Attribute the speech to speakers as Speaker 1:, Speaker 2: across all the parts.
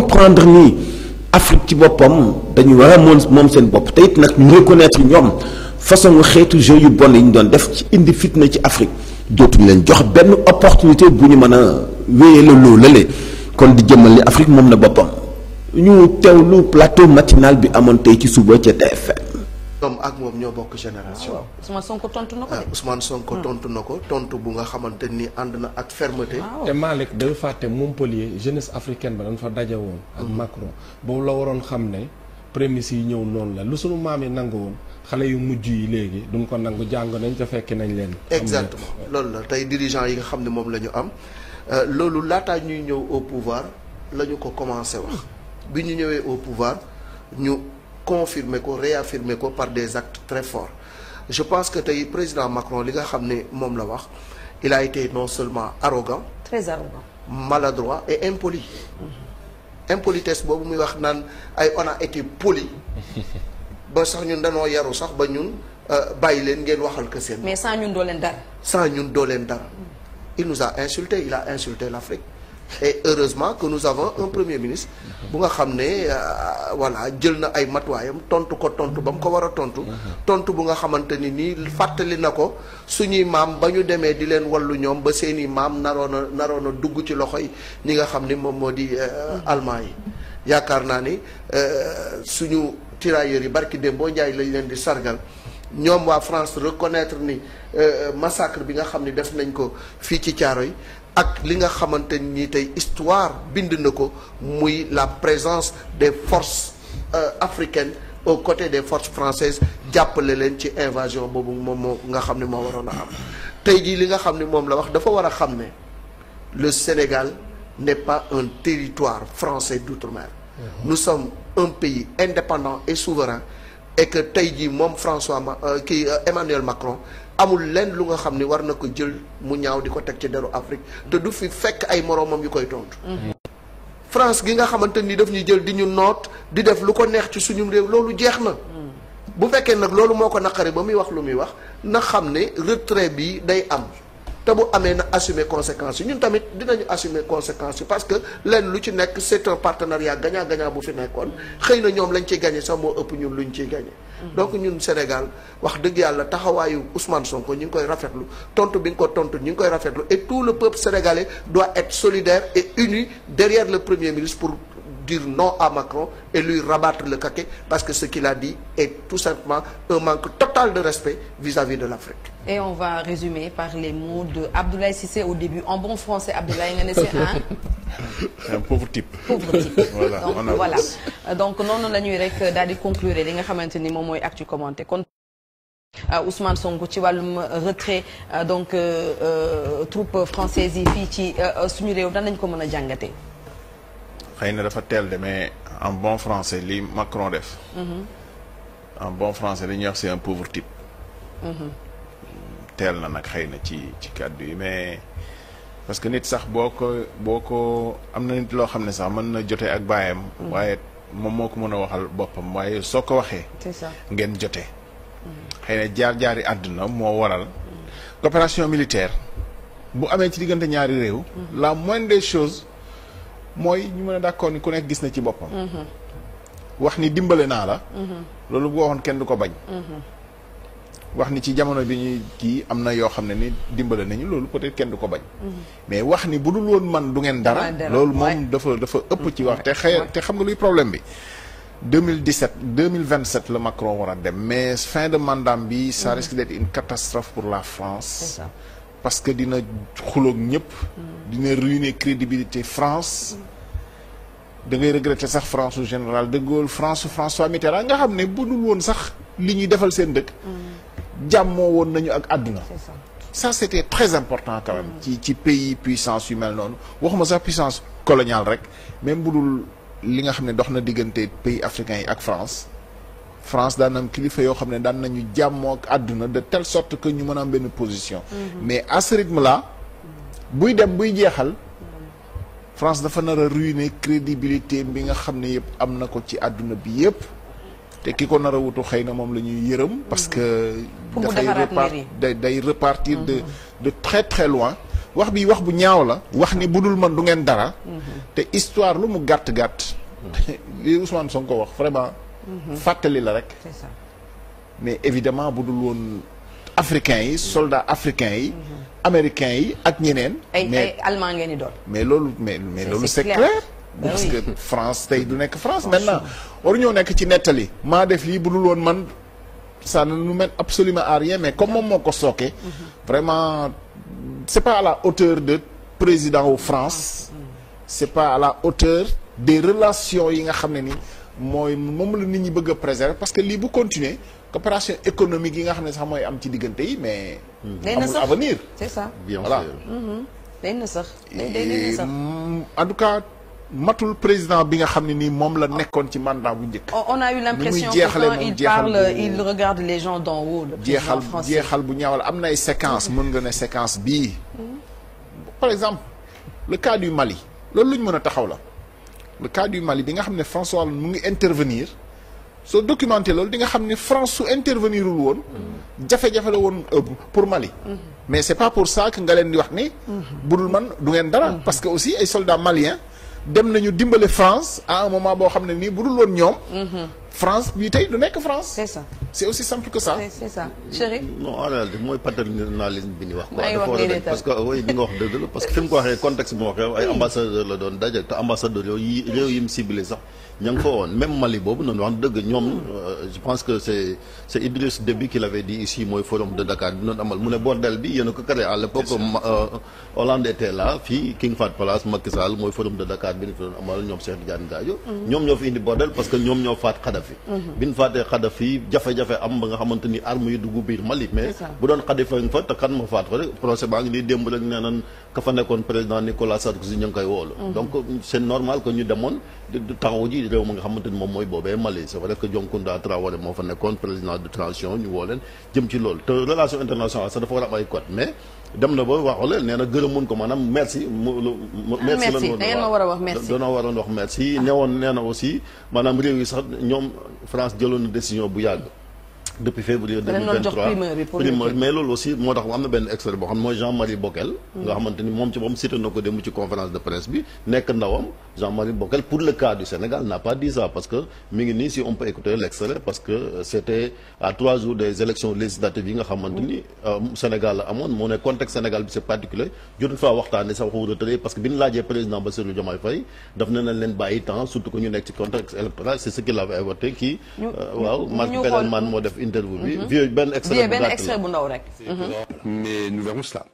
Speaker 1: comprendre ni Afrique ci boppam dañu war a moom seen bopp te it nag ñu reconnaître ñoom façon xeetu jeu yu bon yi ñu doon def ci indi fitna ci Afrique dootuñu leen jox benn opportunité bu ñu mën a wéyale loo lële kon di jëmmal ni Afrique moom na boppam ñu teewlu plateau matinal bi amoon tey ci suba ca TFM.
Speaker 2: ñoom ak moom ñoo bokk génération.
Speaker 3: Ousmane Sonko tontu na ko de.
Speaker 2: Ousmane Sonko tontu na ko tontu bu nga xamante ni ànd na ak fermeté.
Speaker 4: te Malick dafa fàtte Montpellier jeunesse africaine ba dañ fa daje woon. ak Macron boobu la waroon xam ne prémices yi ñëw noonu la lu sunu maam yi nangu woon xale yu mujj yi léegi duñ ko nangu jàng nañ ca fekki nañ leen.
Speaker 2: exactement loolu la tey dirigeant yi nga xam ne moom la ñu am loolu laataa ñuy ñëw au pouvoir la ñu ko commencé wax bi ñu ñëwee au pouvoir ñu confirmer ko réaffirmer ko par des actes très forts je pense que tey président Macron li nga xam ne moom la wax il a été non seulement arrogant,
Speaker 3: très arrogant,
Speaker 2: maladroit et impoli. Impolitesse boobu muy wax naan ay on a été poli ba sax ñun dañoo yaru sax ba ñun bàyyi leen ngeen waxal que seen.
Speaker 3: mais sans ñun doo leen dara.
Speaker 2: sans ñun doo leen dara. il nous a insulté, il a insulté l'Afrique. Et heureusement que nous avons un premier ministre bu nga xam ne voilà jël na ay matuwaayam tontu ko tontu ba mu ko war a tontu. tontu bu nga xamante ni nii fàttali na ko suñuy maam ba ñu demee di leen wallu ñoom ba seeni maam naroon a dugg ci loxo yi ñi nga xam ni moom moo di allemand yi. yaakaar naa ni suñu tirailleurs yi barki dem boo njaay lañ leen di sargal ñoom waa France reconnaître ni massacre bi nga xam ni def nañ ko fii ci Thiaroye ak li nga xamante ni tey histoire bind na ko muy la présence des forces africaines aux côtés des forces françaises jàppale leen ci invasion boobu moom moo nga xam ne moo waroon a am tey jii li nga xam ne moom la wax dafa war a xam ne le Sénégal n'est pas un territoire français d'outre-mer. Nous sommes un pays indépendant et souverain et que tey jii moom Emmanuel Macron amul lenn lu nga xam ne war na ko jël mu ñaaw di ko teg ci deru Afrique te du fi fekk ay moroomam yu koy tontu. France gi nga xamante ni daf ñuy jël di ñu noot di def lu ko neex ci suñu réew loolu jeex na. bu fekkee nag loolu moo ko naqari ba muy wax lu muy wax na xam ne retrait bi day am te bu amee na assumer conséquences yi ñun tamit dinañu assumer conséquences yi parce que lenn lu ci nekk c'est un partenariat gagnant-gagnant bu fi nekkoon xëy na ñoom lañ ciy gagné sax moo ëpp ñun luñ ciy gagné. donc ñun Sénégal wax dëgg yàlla taxawaayu Ousmane Sonko ñu ngi koy rafetlu tontu bi nga ko tontu ñu ngi koy rafetlu et tout le peuple sénégalais doit être solidaire et uni derrière le Premier ministre pour dire non à Macron et lui rabattre le caquet parce que ce qu'il a dit est tout simplement un manque total de respect vis-à-vis de l'Afrique.
Speaker 3: Et on va résumer par les mots de Abdoulaye Cissé au début. En bon français, Abdoulaye nga ne c'est
Speaker 5: un pauvre type.
Speaker 3: Pauvre type.
Speaker 5: Voilà,
Speaker 3: donc voilà donc noonu la ñuy rek daal di conclure li nga xamante ni moom mooy actu commenté kon Ousmane Sonko ci wàllum retrait donc troupes françaises yi fii ci suñu réew dan nañ ko mën a jàngatee.
Speaker 5: xëy na dafa teel de mais en bon français li Macron def. en bon français li ñuy wax c'est un pauvre type. teel na nag xëy na ci kàddu yi mais parce que nit sax boo ko am na nit loo xam ne sax mën na jotee ak baayam. waaye moom moo ko mën a waxal boppam waaye soo ko waxee.
Speaker 3: c'est ça
Speaker 5: ngeen jotee. xëy na jaar-jaari àdduna moo waral. coopération militaire bu amee ci diggante ñaari réew. la moindre des choses. mooy ñu mën a d'accord ni ku nekk gis na ci boppam. wax ni dimbale naa la. loolu bu waxoon kenn du ko bañ. wax ni ci jamono bi ñuy kii am na yoo xam ne ni dimbale nañu loolu peut-être kenn du ko bañ. mais wax ni bu dul woon man du ngeen dara. loolu moom dafa ëpp ci wax te te xam nga luy problème bi. 2027 la Macron war a dem mais fin de mandat bi ça risque d'être une catastrophe pour la France.
Speaker 3: C'est ça.
Speaker 5: parce que dina xuloog ñëpp. dina ruiner crédibilité France. da ngay regretter sax France su général de Gaulle France su François Mitterrand nga xam ne bu dul woon sax li ñuy defal seen dëkk. jàmmoo woon nañu ak àdduna. ça c'était très important quand même. ci pays puissance yu mel noonu waxuma sax puissance coloniale rek même bu dul li nga xam ne dox na diggante pays africains yi ak France daan na am kilifa yoo xam ne daan nañu jàmmoo ak àdduna de telle sorte que ñu mën a am benn position. mais à ce rythme là buy dem buy jeexal France dafa nar a ruiner crédibilité bi nga xam ne yëpp am na ko ci àdduna bi yëpp te ki ko nar a wutu xëy na moom la ñuy yërëm parce que dafay day repartir de très très loin wax bi wax bu ñaaw la wax ni budul man du ngeen dara te histoire lu mu gàtt-gàtt li Ousmane Sonko wax vraiment fàttali la rek
Speaker 3: c'est ça.
Speaker 5: mais évidemment budul woon africains yi soldats africains yi américains yi ak ñeneen
Speaker 3: ay allemand ngeen di doon.
Speaker 5: mais loolu mais loolu c'est clair parce que France tey du nekk France maintenant waru ñoo nekk ci nettali maa def lii budul woon man ça ne nous mène absolument à rien mais comme moom moo ko sooke vraiment c'est pas à la hauteur de président wu France c'est pas à la hauteur des relations yi nga xam ne ni moom la nit ñi bëgg a préserver parce que lii bu continuer coopération économique yi nga xam ne sax mooy am ci diggante yi mais amul avenir
Speaker 3: c'est ça
Speaker 1: bien
Speaker 5: voilà
Speaker 3: day na sax day na sax
Speaker 5: en tout cas matul président bi nga xam ne nii moom la nekkoon ci mandat bu njëkk.
Speaker 3: on a eu l'impression que quand il parle il regarde les gens d'en haut. le président français
Speaker 5: jeexal bu ñaawal am na ay séquences mën nga ne séquence bii. par exemple le cas du Mali loolu lu ñu mën a taxaw la le cas du Mali bi nga xam ne François Hollande mu ngi intervenir soo documenté loolu di nga xam ne France su intervenirul woon. jafe-jafe la woon pour Mali. mais c'est pas pour ça que nga leen di wax ni. budul man du ngeen dara. parce que aussi ay soldats maliens. dem nañu dimbale France à un moment boo xam ne nii bu dul woon ñoom. France bii tey du nekk France.
Speaker 3: c'est ça
Speaker 5: c'est aussi simple que ça.
Speaker 3: c'est ça Chérif.
Speaker 1: non en réalité mooy paternalisme bi ñu wax.
Speaker 3: ay wax
Speaker 1: quoi parce que oui li nga wax dëgg la parce que fi mu ko waxee contexte bi mu waxee ay ambassadeur la doon daje te ambassadeur yooyu réew yi mu ciblé sax ña nga fa woon même Mali boobu noonu wax dëgg ñoom je pense que c'est Idriss Déby qui l'avait dit ici mooy forum de Dakar bi noonu amal mu ne bordel bi yéen a ko créé à l'époque Hollande était là fii King Fahd Palace Macky Sall mooy forum de Dakar bi ñu fi doon amal ñoom Cheikh Tidiane Gadio ñoom ñoo fi indi bordel parce que ñoom ñoo faat Kadhafi bi ñu faatee Kadhafi jafe-jafe am ba nga xamante ni armes yi dugg biir Mali mais bu doon Kadhafi nga fa te kan ma faat ko rek procès baa ngi nii démb rek nee nan ka fa nekkoon président Nicolas Sarkozy ñu ngi koy woolu donc c'est normal que ñu demoon taxaw ji réew ma nga xamante ni moom mooy boobee Mali c'est vrai que Dioncounda Traoré moo fa nekkoon président de transition ñu woo leen jëm ci loolu te relation internationale sax dafa war a am ay code mais dem na ba wax leen nee na gërëmoon ko maanaam merci merci la
Speaker 3: da war a wax merci
Speaker 1: doona waroon wax merci newoon nee na aussi maanaam réew yi sax ñoom France jëloon na décision bu yàgg depuis février 2023 mais loolu aussi moo tax am na benn extrait boo xam ne mooy Jean-Marie Bockel nga xamante ni moom ci moom cité na ko dem ci conférence de presse bi nekk ndawam Jean-Marie Bockel pour le cas du Sénégal n'a pas dit ça parce que mi ngi nii si on peut écouter l'extrait parce que c'était à 3 jours des élections législatives yi nga xamante ni Sénégal la amoon moo ne contexte Sénégal bi c'est particulier jotuñ faa waxtaane sax waxu retrait parce que bi ñu laajee président Bassirou Diomaye Faye daf ne nañ leen bàyyi temps surtout que ñu nekk ci contexte électoral c'est ce qu'il avait évoqué kii waaw Marc Pelelman moo def interview bi vieux benn extrait
Speaker 3: bu ndaw rek
Speaker 6: mais nous verrons cela.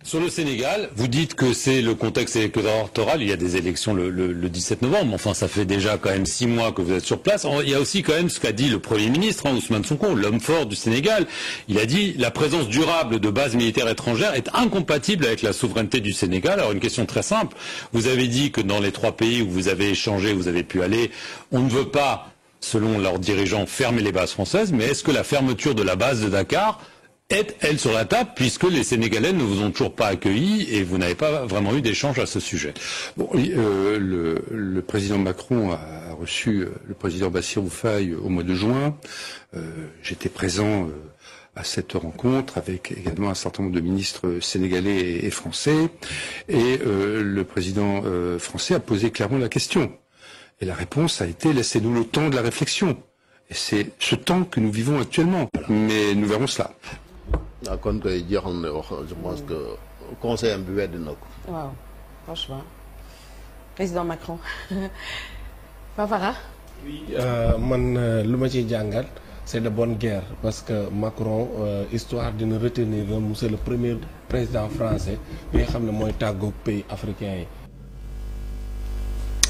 Speaker 6: Sur le Sénégal, vous dites que c'est le contexte électoral, il y a des élections le 17 novembre, enfin ça fait déjà quand même 6 mois que vous êtes sur place. Il y a aussi quand même ce qu'a dit le Premier ministre, Ousmane Sonko, l'homme fort du Sénégal. Il a dit la présence durable de bases militaires étrangères est incompatible avec la souveraineté du Sénégal. Alors une question très simple, vous avez dit que dans les 3 pays où vous avez échangé, vous avez pu aller, on ne veut pas, selon leurs dirigeants, fermer les bases françaises, mais est-ce que la fermeture de la base de Dakar est, elle, sur la table, puisque les Sénégalais ne vous ont toujours pas accueilli et vous n'avez pas vraiment eu d'échange à ce sujet?
Speaker 7: Bon, le président Macron a reçu le président Bassirou Faye au mois de juin. J'étais présent à cette rencontre avec également un certain nombre de ministres sénégalais et français. Et le président français a posé clairement la question. Et la réponse a été « laissez-nous le temps de la réflexion ». Et c'est ce temps que nous vivons actuellement. Mais nous verrons cela.
Speaker 1: ah kon koy jeexal na wax je pense que conseil am bi weddi na ko.
Speaker 3: waaw franchement président Macron Fafara.
Speaker 4: oui man lu ma ciy jàngat c'est de bonne guerre parce que Macron histoire dina retenir na monsieur le premier président français bi nga xam ne mooy tàggoog pays africain yi.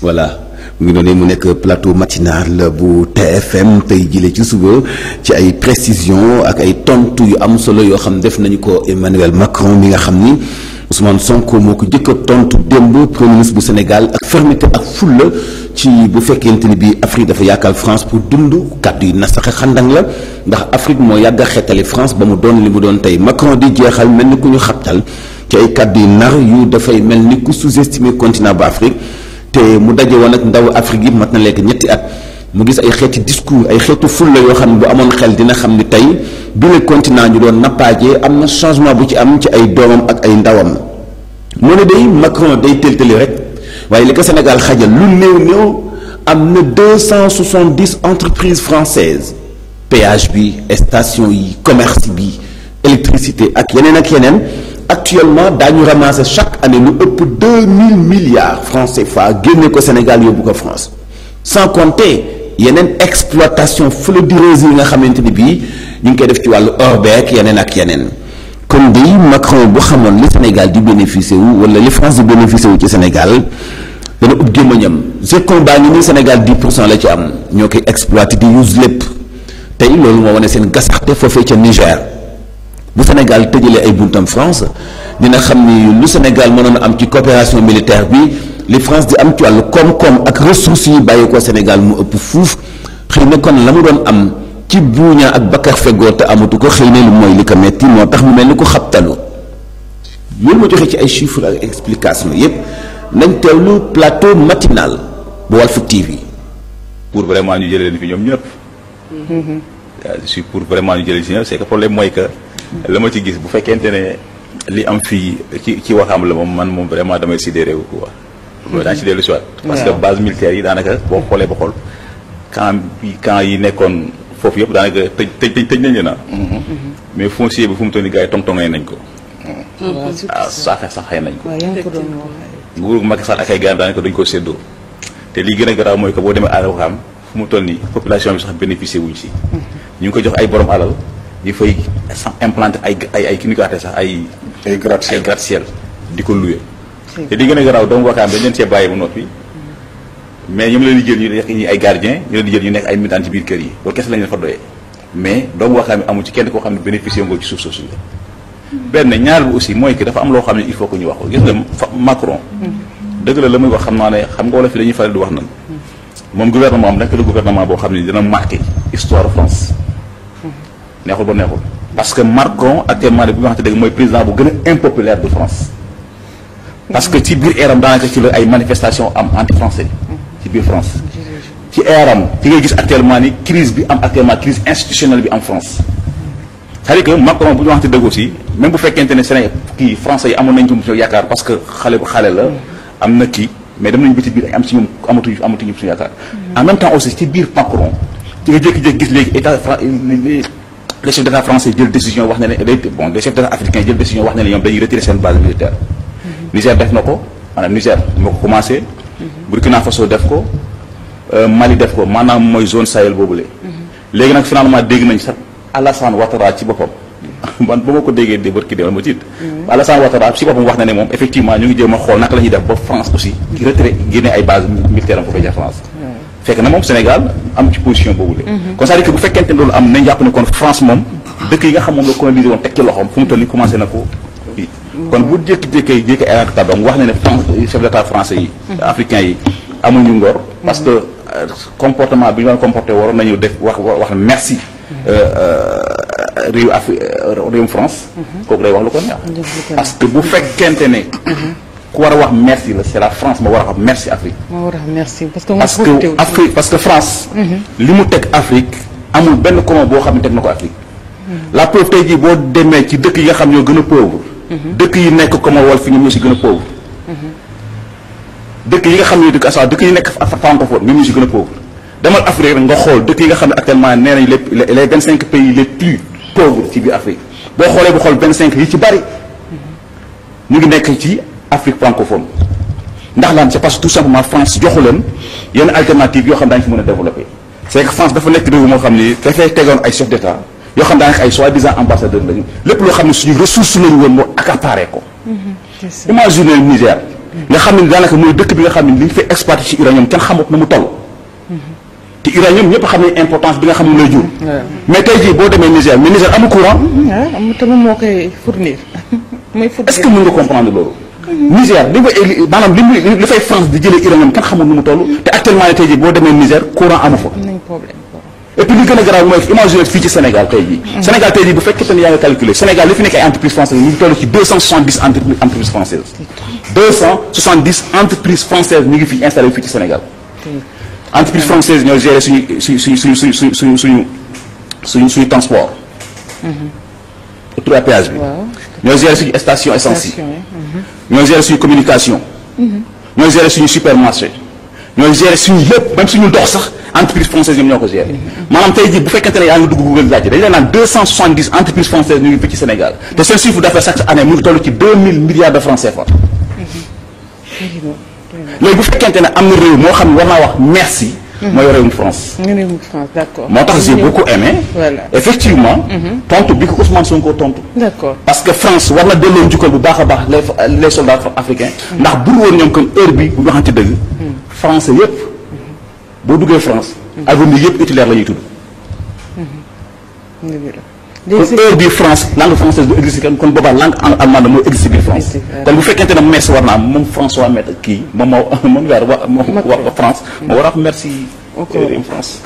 Speaker 1: voilà mu ngi doon mu nekk plateau matinal bu TFM tey jile ci suba ci ay précisions ak ay tontu yu am solo yoo xam ne def nañu ko Emmanuel Macron mi nga xam ni Ousmane Sonko moo ko jëkk a tontu démb premier ministre bu Sénégal ak fermeté ak fulla ci bu fekkente ni bii Afrique dafa yaakaar France pour dund kàddu yi nasaxe xandang la ndax Afrique moo yàgg a xeetali France ba mu doon li mu doon tey Macron di jeexal mel ni ku ñu xabtal ci ay kàddu yu nar yu dafay mel ni ku sous-estimer continent bu Afrique. te mu daje woon ak ndaw Afrique yi mat na lekk ñetti at mu gis ay xeeti discours ay xeetu fulla yoo xam ne bu amoon xel dina xam ni tey bi le continent ñu doon nappaaje am na changement bu ci am ci ay doomam ak ay ndawam moo ne day Macron day tëltëli rek waaye li ko Sénégal xajal lu néew am na 270 entreprises françaises péage bi station yi commerce bi électricité ak yeneen actuellement daañu ramasser chaque année lu ëpp 2000 milliards francs CFA génne ko Sénégal yóbbu ko France sans compter yeneen exploitation frauduleuse yi nga xamante ni bii ñu ngi koy def ci wàllu or beek yeneen kon de Macron bu xamoon li Sénégal di bénéficier wu wala li France di bénéficier wu ci Sénégal dana ub gémmañam zircon baa ngi nii Sénégal 10% la ci am ñoo koy exploité di use lépp tey loolu moo wane seen gasaxte foofee ca Niger bu Sénégal tëjalee ay buntam France dina xam ni lu Sénégal mënoon a am ci coopération militaire bi li France di am ci wàllu koom-koom ak ressources yi bàyyi ko Sénégal mu ëpp fuuf xëy na kon la mu doon am ci buuñaa ak bakkar feggoo te amatu ko xëy na lu mooy li ko metti moo tax mu mel ni ko xabtalu loolu ma joxe ci ay chiffres ak explication yépp nañ teewlu plateau matinal bu Walf TV.
Speaker 8: pour vraiment ñu jëlee leen fi ñoom ñëpp. je suis pour vraiment ñu jëlee si ñëpp c'est que problème mooy que la ma ci gis bu fekkente ne li am fii ci waxam la moom man moom vraiment damay sidéré wu quoi. loolu daañu si dellu si waat. parce que base militaire yi daanaka boo xoolee ba xool camp yi nekkoon foofu yëpp daanaka tëj nañ leen mais foncier bi fu mu toll nii gars yi tong-tongee nañ ko. waaw saxee nañ ko. nguuru Macky Sall ak ay gars daanaka dañ ko séddoo te lii gën a garaaw mooy que boo demee àll xam fu mu toll nii population bi sax bénéficié wuñ si. ñu ngi ko jox ay borom alal di fay implanté ay ki ñu ko waxee sax ay gratte-ciel di ko loué. te li gën a garaaw doomu Wakaam dañ leen see bàyyi ba noppi mais ñoom leen di jël ñu nekk ñi ay gardien ñu leen di jël ñu nekk ay militant ci biir kër yi loolu kese lañ leen fa doyee mais doomu Wakaam yi amul ci kenn koo xam ne bénéficié ngoo ci suuf soosu benn ñaar bi aussi mooy que dafa am loo xam ne il faut que ñu wax ko gis nga Macron dëgg la muy wax xam naa ne xam nga wala fi dañuy faral di wax nan moom gouvernement am nekk le gouvernement boo xam ne dina marqué histoire France neexul ba neexul parce que Macron actuellement bi nga xamante dëgg mooy président bu gën a impopulaire de France parce que ci biir eeram daanaka ci la ay manifestation am anti-français ci biir France ci eeram ci ngay gis actuellement ni crise bi am actuellement crise institutionnelle bi am France c'est-à-dire que Macron bu ñu waxante dëgg aussi même bu fekkente ne Sénégal kii français yi amoon nañ ci yaakaar parce que xale la am na kii mais dem nañu ba ci biir am ci ñoom amatuñu suñu yaakaar en même temps aussi ci biir Macron ci nga jékki-jékki gis léegi état les chefs d'état français jël décision wax ne bon les chefs d'état africains jël décision wax ne ñoom dañuy retirer seen base militaire Niger def na ko maanaam Niger moo ko commencé Burkina Faso def ko Mali def ko maanaam mooy zone Sahel boobule léegi nag finalement dégg nañ sax Alassane Ouattara ci boppam man ba ma ko déggee de bërki de ma tiit Alassane Ouattara ci boppam wax na ne moom effectivement ñu ngi jéem a xool naka la ñuy def ba France aussi retraité génne ay base militaire am foofu ca France fekk na moom Sénégal am ci position boobu la kon c'est-à-dire que bu fekkente ne loolu am nañ jàpp ne kon France moom dëkk yi nga xam moom la colonisé woon teg ci loxoom fu mu toll ni commencé na ko fii kon bu jékki ay tabam wax na ne France chef d'état français yi africains yi amuñu ngor parce que comportement bi ñu doon comporté waroon nañu def wax merci réewum France kooku day wax lu ko neex parce que bu fekkente ne ku war a wax merci la c'est la France moo war a wax merci Afrique parce que France li mu teg Afrique amul benn comment boo xam ne teg na ko Afrique la preuve tey jii boo demee ci dëkk yi nga xam ñoo gën a pauvre dëkk yi nekk Commonwealth fi ñoom ñoo si gën a pauvre dëkk yi nga xam ne dëkk yi nekk francophone ñoom ñoo si gën a pauvre demal Afrique nga xool dëkk yi nga xam ne actuellement nee nañ les 25 pays les plus pauvres ci biir Afrique boo xoolee ba xool 25 yi ci bari ñu ngi nekk ci Afrique francophone ndax lan c'est parce que tout simplement France joxu leen yenn alternative yoo xam daañu fi mën a développer c'est que France dafa nekk réew moo xam ni dafay tegoon ay chef d'état yoo xam daanaka ay soi-disant ambassadeur lañu lépp loo xam ne suñu ressource lañu woon moo accaparé ko. imagine Niger nga xam ne daanaka mooy dëkk bi nga xam ne li ñu fay exploité ci uranium kenn xamut na mu toll. te uranium ñëpp xam ne importance bi nga xam ne lay jur. mais tey jii boo demee Niger mais Niger amul courant.
Speaker 9: amul tamit moo koy fournir.
Speaker 8: est-ce que mën nga comprendre loolu. Niger maanaam li fay France di jëlee uranium kenn xamul nu mu toll te actuellement tey jii boo demee Niger courant amu fa. et puis li gën a garaaw mooy imaginer fii ci Sénégal tey jii. Sénégal tey jii bu fekkee ne yaa ngi calculer Sénégal li fi nekk ay entreprises françaises ñu ngi toll ci 270 entreprises françaises. 270 entreprises françaises ñu ngi fi installé fii ci Sénégal. entreprises françaises ñoo géré suñu transport. autour à péage bi. ñoo gérer suñu station essence yi. ñoo gérer suñu communication. ñoo gérer suñu supermarché. ñoo gérer suñu lépp même suñu dox sax entreprise française ñoom ñoo ko gérer. maanaam tey jii bu fekkente ne yaa ngi dugg Google laajte dañu naan 270 entreprises françaises ñu ngi fii ci Sénégal te seen chiffre d'affaires chaque année mu ngi toll ci 2000 milliards de francs CFA. léegi bu fekkente ne am na réew moo xam ne war naa wax merci. mooy réewum France.
Speaker 9: réewum France d'accord.
Speaker 8: moo tax j'ai beaucoup aimé. voilà effectivement. tontu bi ko Ousmane Sonko tontu.
Speaker 9: d'accord
Speaker 8: parce que France war na delloo njukkal bu baax a baax les soldats africains. ndax bu woon ñoom comme heure bi bu ñu waxante dëgg. français yëpp boo duggee France. avenue yëpp Hitler la ñuy tudd. kon heure bii France langue française bu existé kon boobaa langue allemande moo existé biir France. kon bu fekkente ne merci war naa moom François Maître kii moom moo war France moo war a merci France.